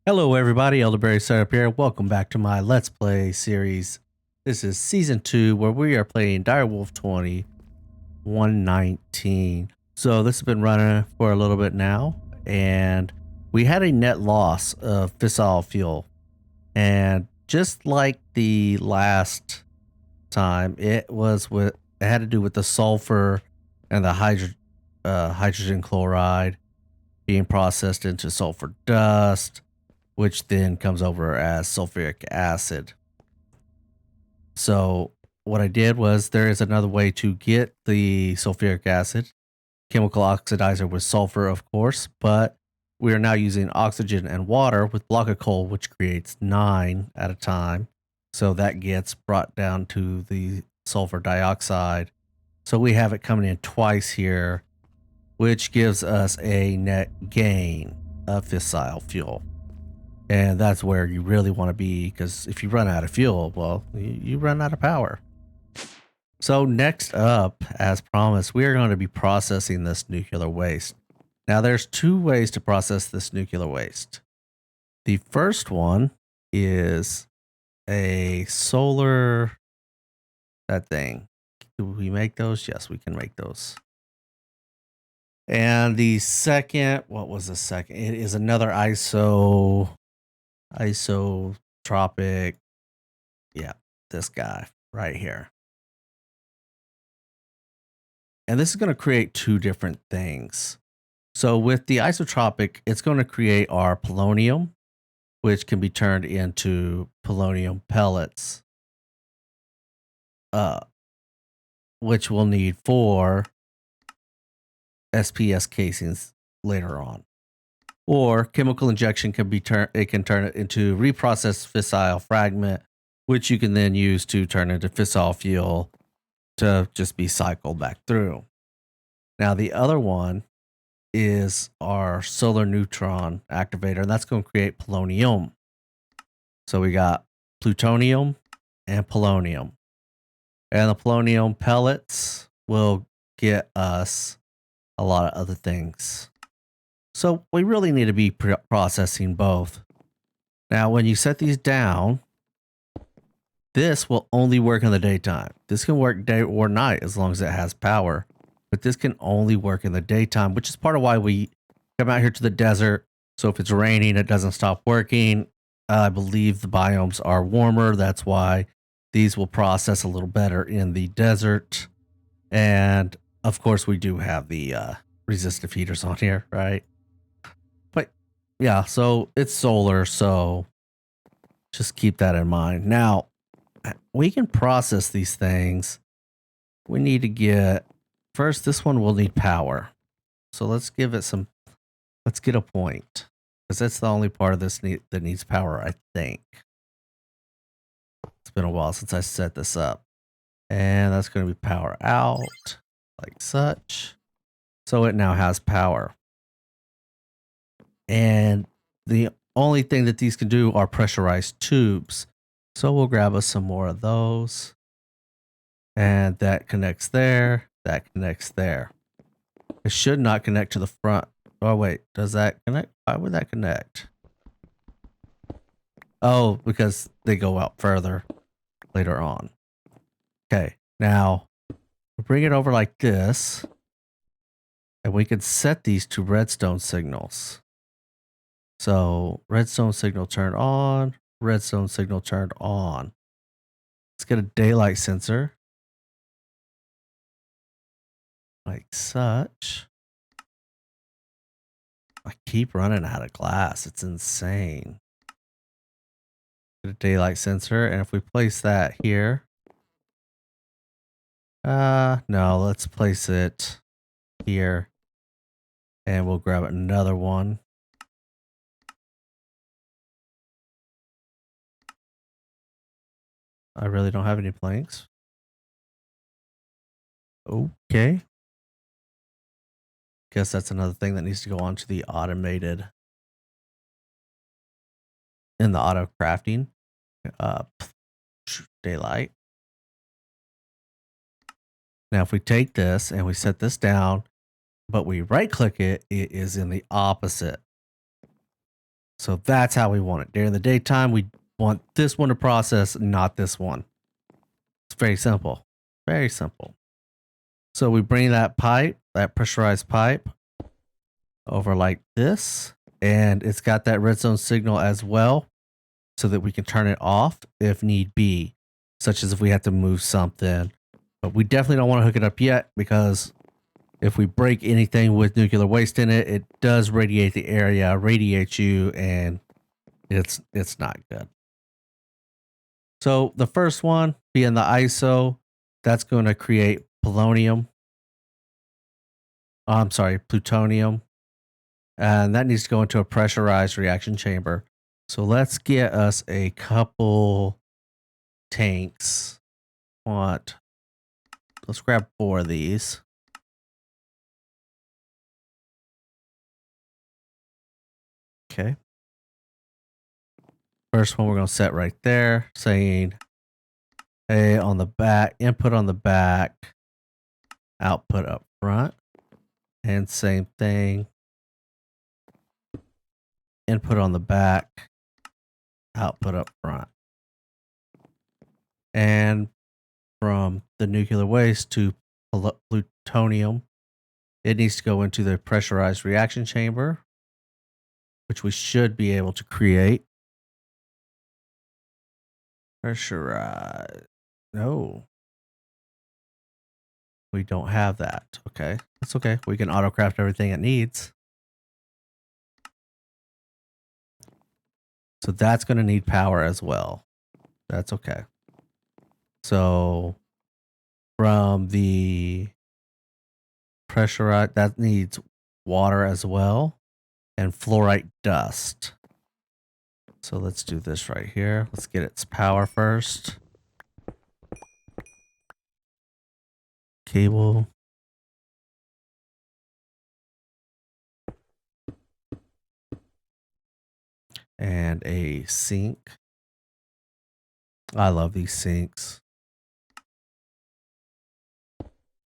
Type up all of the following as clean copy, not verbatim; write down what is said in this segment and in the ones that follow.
Hello everybody, Elderberry Setup here. Welcome back to my Let's Play series. This is Season 2 where we are playing Direwolf 20 119. So this has been running for a little bit now, and we had a net loss of fissile fuel. And just like the last time, it had to do with the sulfur and the hydrogen chloride being processed into sulfur dust, which then comes over as sulfuric acid. So what I did was there is another way to get the sulfuric acid, chemical oxidizer with sulfur, of course, but we are now using oxygen and water with block of coal, which creates 9 at a time. So that gets brought down to the sulfur dioxide. So we have it coming in twice here, which gives us a net gain of fissile fuel. And that's where you really want to be, because if you run out of fuel, well, you run out of power. So next up, as promised, we are going to be processing this nuclear waste. Now there's 2 ways to process this nuclear waste. The first one is a solar, that thing. Do we make those? Yes, we can make those. And the second, what was the second? It is another isotropic. Yeah, this guy right here. And this is going to create 2 different things. So with the isotropic, it's going to create our polonium, which can be turned into polonium pellets, which we'll need for SPS casings later on. Or chemical injection can turn it into reprocessed fissile fragment, which you can then use to turn into fissile fuel to just be cycled back through. Now the other one is our solar neutron activator, and that's going to create polonium. So we got plutonium and polonium. And the polonium pellets will get us a lot of other things. So we really need to be processing both. Now, when you set these down, this will only work in the daytime. This can work day or night as long as it has power. But this can only work in the daytime, which is part of why we come out here to the desert. So if it's raining, it doesn't stop working. I believe the biomes are warmer. That's why these will process a little better in the desert. And of course, we do have the resistive heaters on here, right? But yeah, so it's solar. So just keep that in mind. Now, we can process these things. We need to get, first, this one will need power. So let's give it some, let's get a point. Because that's the only part of this that needs power, I think. It's been a while since I set this up. And that's going to be power out, like such. So it now has power. And the only thing that these can do are pressurized tubes. So we'll grab us some more of those. And that connects there. That connects there. It should not connect to the front. Oh, wait. Does that connect? Why would that connect? Oh, because they go out further later on. Okay. Now, we'll bring it over like this. And we can set these to redstone signals. So, redstone signal turned on. Redstone signal turned on. Let's get a daylight sensor. Like such. I keep running out of glass. It's insane. Get a daylight sensor, and if we place that here. No, let's place it here. And we'll grab another one. I really don't have any planks. Okay. Guess that's another thing that needs to go on to the automated in the auto crafting. Daylight. Now, if we take this and we set this down, but we right click it, it is in the opposite. So that's how we want it. During the daytime, we want this one to process, not this one. It's very simple. Very simple. So we bring that pipe, that pressurized pipe, over like this, and it's got that red zone signal as well, so that we can turn it off if need be, such as if we have to move something. But we definitely don't want to hook it up yet, because if we break anything with nuclear waste in it, it does radiate the area, radiate you, and it's not good. So the first one being the ISO, that's going to create polonium. I'm sorry, plutonium. And that needs to go into a pressurized reaction chamber. So let's get us a couple tanks. Let's grab 4 of these. Okay. First one we're going to set right there, saying, hey, on the back, input on the back, output up front. And same thing, input on the back, output up front. And from the nuclear waste to plutonium, it needs to go into the pressurized reaction chamber, which we should be able to create. Pressurized. No. We don't have that. Okay. That's okay. We can autocraft everything it needs. So that's going to need power as well. That's okay. So from the pressurized, that needs water as well, and fluorite dust. So let's do this right here. Let's get its power first. Cable. And a sink. I love these sinks.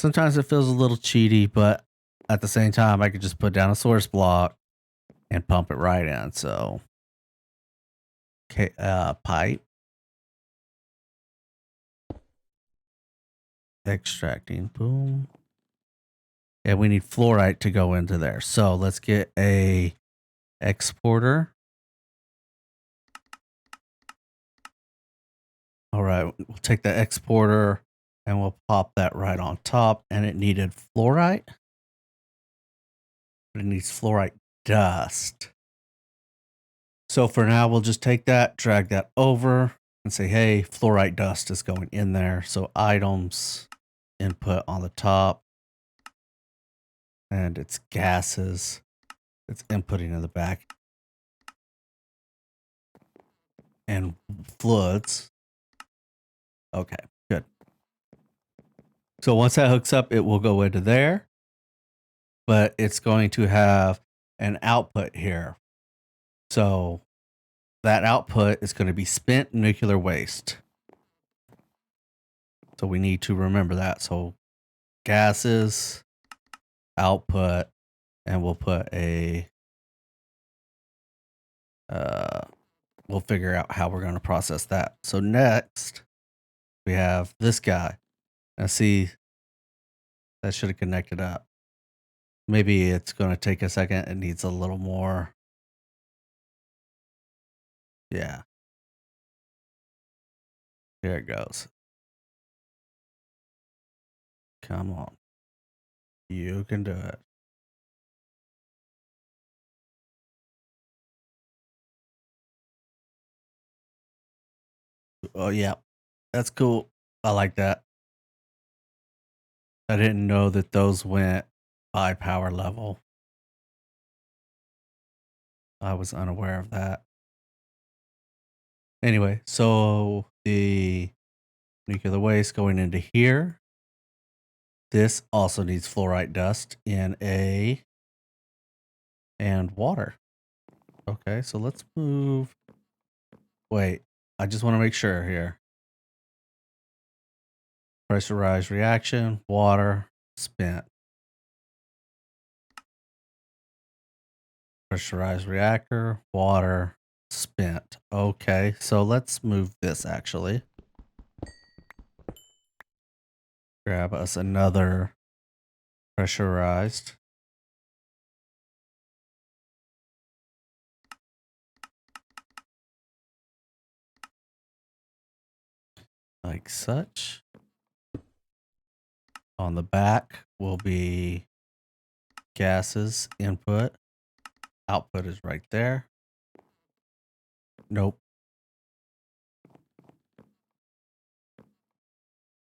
Sometimes it feels a little cheaty, but at the same time, I could just put down a source block and pump it right in. So, okay, pipe. Extracting, boom. And we need fluorite to go into there. So let's get a exporter. All right, we'll take the exporter and we'll pop that right on top. And it needed fluorite. But it needs fluorite dust. So for now, we'll just take that, drag that over, and say, hey, fluorite dust is going in there. So items, input on the top, and it's gases. It's inputting in the back. And fluids. Okay, good. So once that hooks up, it will go into there. But it's going to have an output here. So that output is going to be spent nuclear waste. So we need to remember that. So gases, output, and we'll put a, we'll figure out how we're going to process that. So next, we have this guy. Now see, that should have connected up. Maybe it's going to take a second. It needs a little more. Yeah. Here it goes. Come on. You can do it. Oh, yeah. That's cool. I like that. I didn't know that those went by power level. I was unaware of that. Anyway, so the nuclear waste going into here. This also needs fluorite dust in A and water. Okay, so let's move. Wait, I just want to make sure here. Pressurized reaction, water, spent. Pressurized reactor, water, spent. Okay, so let's move this actually. Grab us another pressurized. Like such. On the back will be gases input. Output is right there. Nope.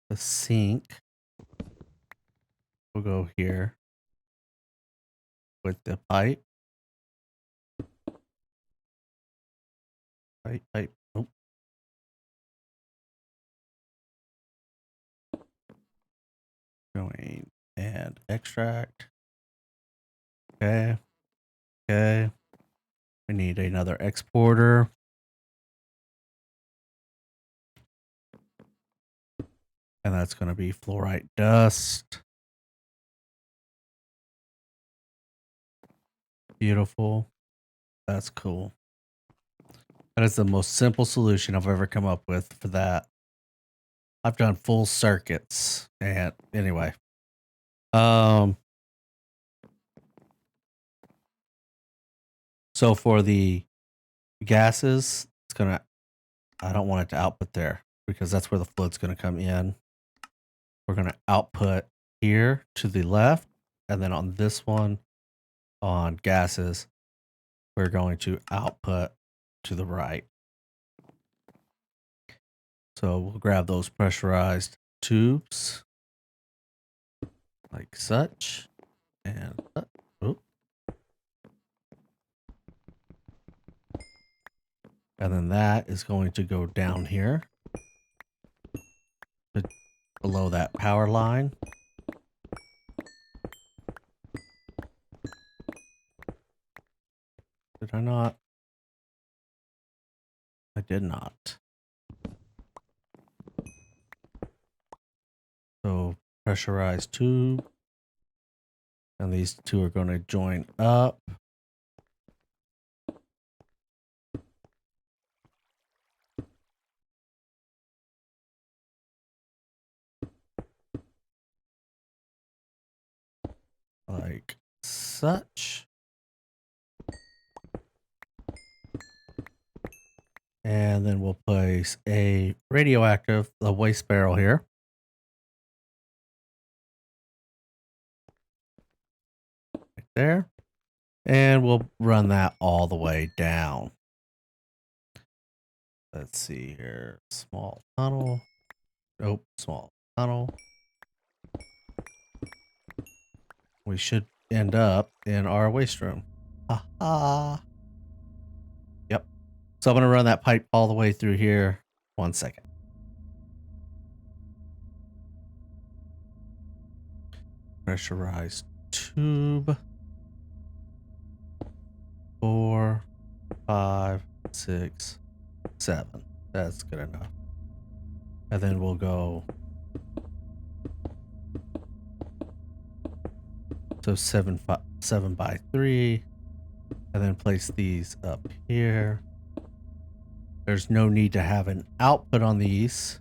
The sink will go here with the pipe. Pipe. Nope. Going and extract. Okay. Okay. We need another exporter. And that's going to be fluorite dust. Beautiful. That's cool. That is the most simple solution I've ever come up with for that. I've done full circuits. And anyway. So for the gases, it's gonna, I don't want it to output there because that's where the fluid's gonna come in. We're gonna output here to the left, and then on this one, on gases, we're going to output to the right. So we'll grab those pressurized tubes like such, and and then that is going to go down here below that power line. Did I not? I did not. So pressurized tube, and these two are going to join up. Like such. And then we'll place a radioactive, the waste barrel here. Right there. And we'll run that all the way down. Let's see here. Small tunnel. Nope, small tunnel. We should end up in our waste room. Ha. Yep. So I'm going to run that pipe all the way through here. 1 second. Pressurized tube. 4, 5, 6, 7. That's good enough. And then we'll go. So 7 by 3. And then place these up here. There's no need to have an output on these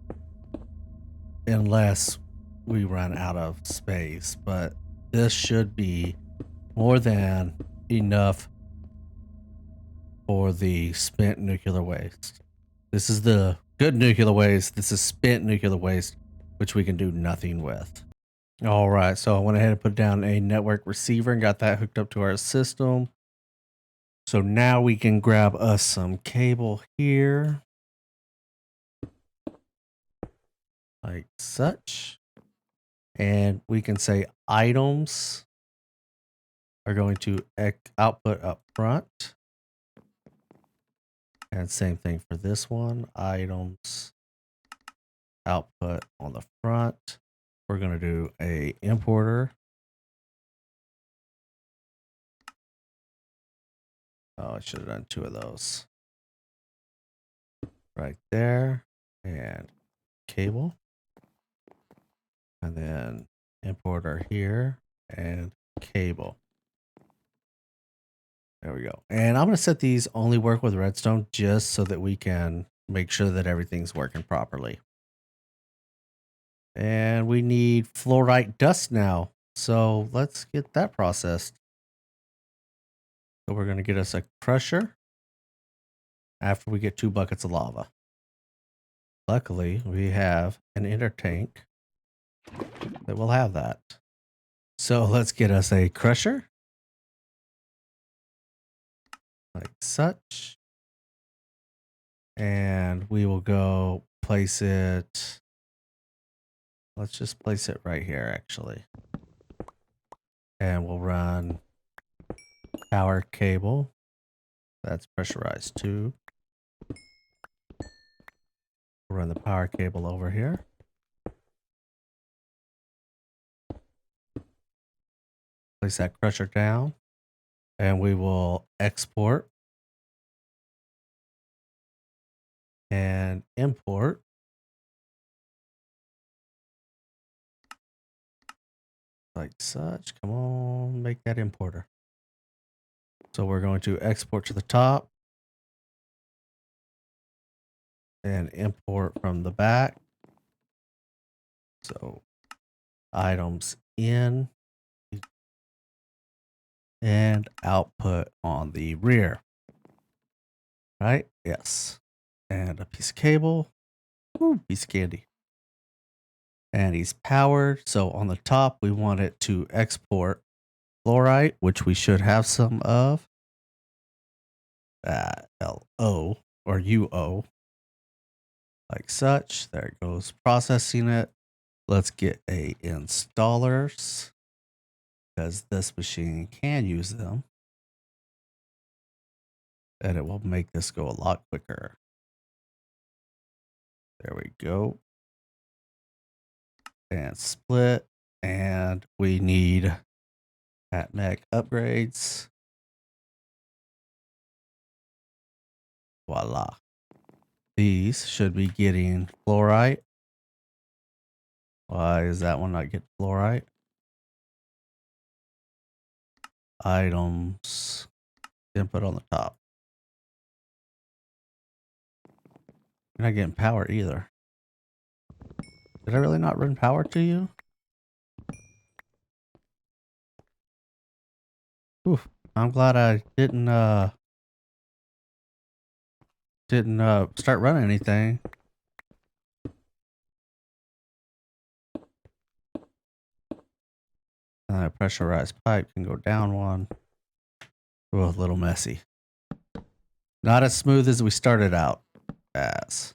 unless we run out of space. But this should be more than enough for the spent nuclear waste. This is the good nuclear waste. This is spent nuclear waste, which we can do nothing with. All right, so I went ahead and put down a network receiver and got that hooked up to our system. So now we can grab us some cable here. Like such. And we can say items are going to output up front. And same thing for this one. Items output on the front. We're going to do a importer. Oh, I should have done 2 of those. Right there. And cable. And then importer here and cable. There we go. And I'm going to set these only work with redstone just so that we can make sure that everything's working properly. And we need fluorite dust now. So let's get that processed. So we're going to get us a crusher after we get 2 buckets of lava. Luckily, we have an inner tank that will have that. So let's get us a crusher. Like such. And we will go place it. Let's just place it right here, actually. And we'll run power cable. That's pressurized tube. We'll run the power cable over here. Place that crusher down. And we will export and import. Like such. Come on, make that importer. So we're going to export to the top and import from the back. So items in and output on the rear. Right? Yes. And a piece of cable. Ooh, piece of candy. And he's powered. So on the top, we want it to export fluorite, which we should have some of. LO or UO. Like such. There it goes. Processing it. Let's get a installers because this machine can use them. And it will make this go a lot quicker. There we go. And split. And we need AtMech upgrades. Voila. These should be getting fluorite. Why is that one not getting fluorite? Items. Input on the top. You're not getting power either. Did I really not run power to you? Oof. I'm glad I didn't start running anything. A pressurized pipe can go down one. Oh, a little messy. Not as smooth as we started out as.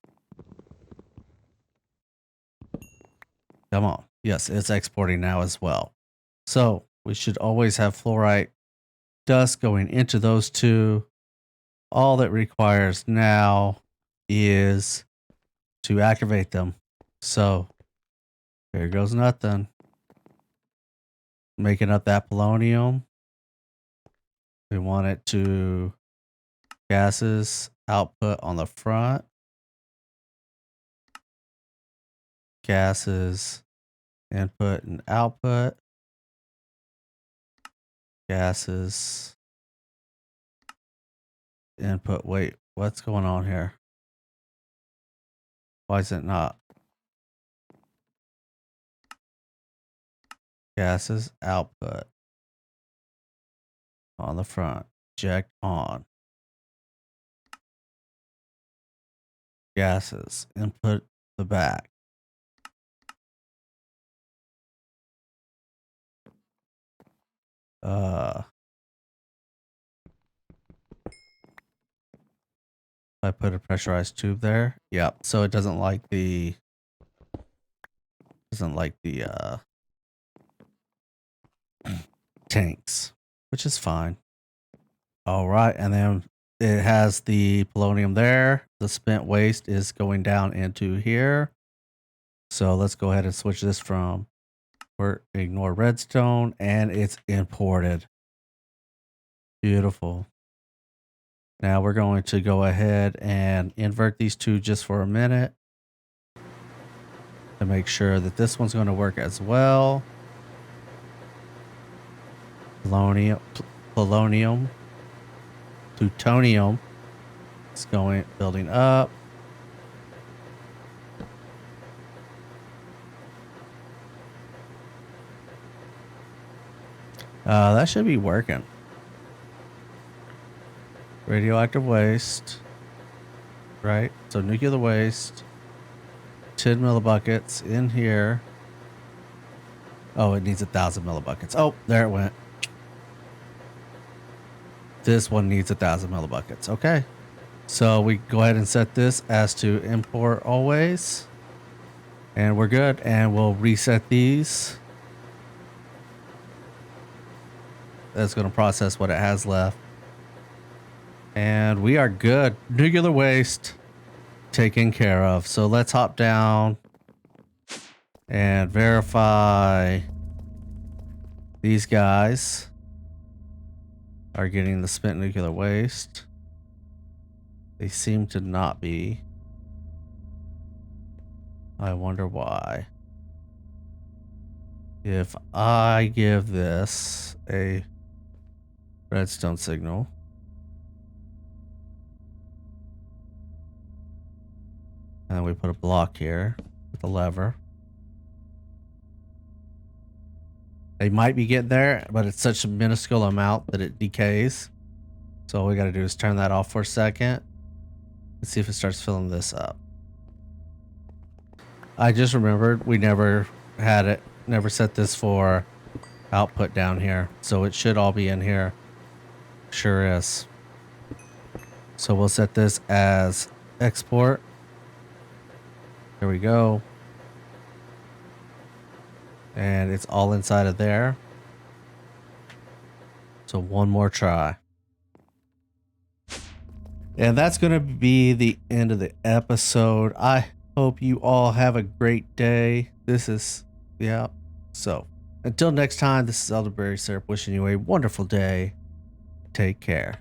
Come on. Yes, it's exporting now as well. So we should always have fluorite dust going into those two. All that requires now is to activate them. So there goes nothing. Making up that polonium. We want it to gases output on the front. Gases input and output. Gases input. Wait, what's going on here? Why is it not? Gases output on the front. Eject on. Gases input the back. I put a pressurized tube there. Yep. So it doesn't like the tanks, which is fine. All right, and then it has the polonium there. The spent waste is going down into here. So let's go ahead and switch this from ignore redstone, and it's imported. Beautiful. Now we're going to go ahead and invert these two just for a minute to make sure that this one's going to work as well. Polonium. plutonium. It's building up. That should be working. Radioactive waste. Right? So nuclear waste. 10 millibuckets in here. Oh, it needs 1,000 millibuckets. Oh, there it went. This one needs 1,000 millibuckets. Okay. So we go ahead and set this as to import always. And we're good. And we'll reset these. That's going to process what it has left. And we are good. Nuclear waste taken care of. So let's hop down and verify these guys are getting the spent nuclear waste. They seem to not be. I wonder why. If I give this a redstone signal, and then we put a block here with a lever. They might be getting there, but it's such a minuscule amount that it decays. So all we got to do is turn that off for a second and see if it starts filling this up. I just remembered we never set this for output down here. So it should all be in here. Sure is. So we'll set this as export. There we go. And it's all inside of there. So one more try. And that's going to be the end of the episode. I hope you all have a great day. So until next time, this is Elderberry Syrup wishing you a wonderful day. Take care.